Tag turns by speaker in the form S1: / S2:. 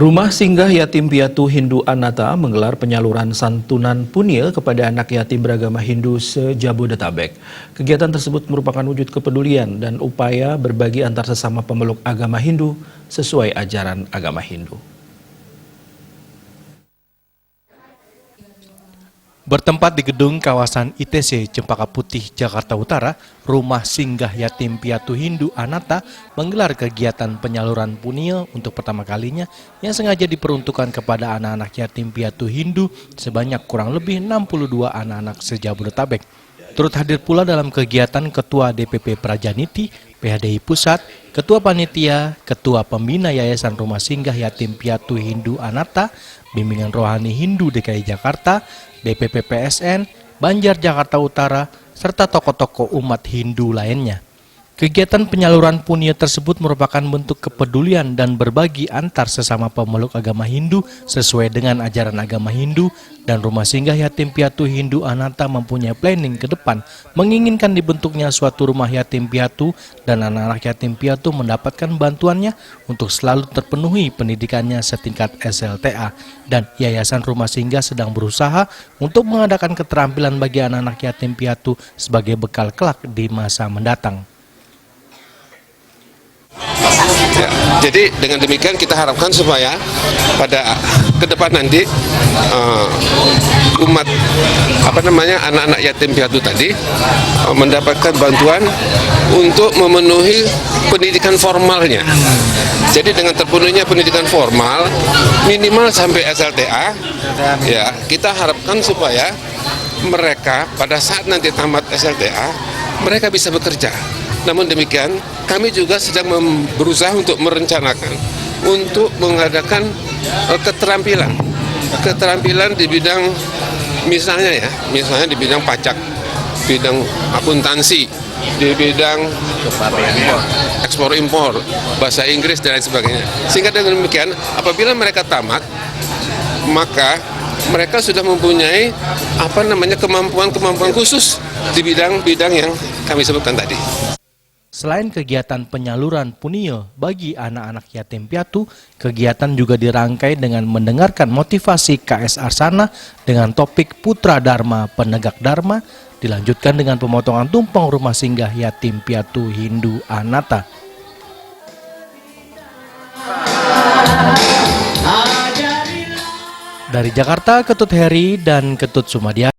S1: Rumah Singgah Yatim Piatu Hindu Anata menggelar penyaluran santunan punil kepada anak yatim beragama Hindu se-Jabodetabek. Kegiatan tersebut merupakan wujud kepedulian dan upaya berbagi antar sesama pemeluk agama Hindu sesuai ajaran agama Hindu.
S2: Bertempat di gedung kawasan ITC Cempaka Putih, Jakarta Utara, Rumah Singgah Yatim Piatu Hindu Anata menggelar kegiatan penyaluran punil untuk pertama kalinya yang sengaja diperuntukkan kepada anak-anak yatim piatu Hindu sebanyak kurang lebih 62 anak-anak se-Jabodetabek. Turut hadir pula dalam kegiatan Ketua DPP Prajaniti, PHDI Pusat, Ketua Panitia, Ketua Pembina Yayasan Rumah Singgah Yatim Piatu Hindu Anata, Bimbingan Rohani Hindu DKI Jakarta, DPP PSN, Banjar Jakarta Utara, serta tokoh-tokoh umat Hindu lainnya. Kegiatan penyaluran punil tersebut merupakan bentuk kepedulian dan berbagi antar sesama pemeluk agama Hindu sesuai dengan ajaran agama Hindu, dan Rumah Singgah Yatim Piatu Hindu Anata mempunyai planning ke depan menginginkan dibentuknya suatu rumah yatim piatu dan anak-anak yatim piatu mendapatkan bantuannya untuk selalu terpenuhi pendidikannya setingkat SLTA, dan Yayasan Rumah Singgah sedang berusaha untuk mengadakan keterampilan bagi anak-anak yatim piatu sebagai bekal kelak di masa mendatang.
S3: Ya, jadi dengan demikian kita harapkan supaya pada ke depan nanti umat anak-anak yatim piatu tadi mendapatkan bantuan untuk memenuhi pendidikan formalnya. Jadi dengan terpenuhinya pendidikan formal minimal sampai SLTA, ya kita harapkan supaya mereka pada saat nanti tamat SLTA mereka bisa bekerja. Namun demikian, kami juga sedang berusaha untuk merencanakan, untuk mengadakan keterampilan di bidang misalnya di bidang pajak, bidang akuntansi, di bidang ekspor impor, bahasa Inggris dan lain sebagainya. Sehingga dengan demikian, apabila mereka tamat, maka mereka sudah mempunyai kemampuan khusus di bidang-bidang yang kami sebutkan tadi.
S2: Selain kegiatan penyaluran punil bagi anak-anak yatim piatu, kegiatan juga dirangkai dengan mendengarkan motivasi KS Arsana dengan topik Putra Dharma Penegak Dharma, dilanjutkan dengan pemotongan tumpeng Rumah Singgah Yatim Piatu Hindu Anata. Dari Jakarta, Ketut Heri dan Ketut Sumadia.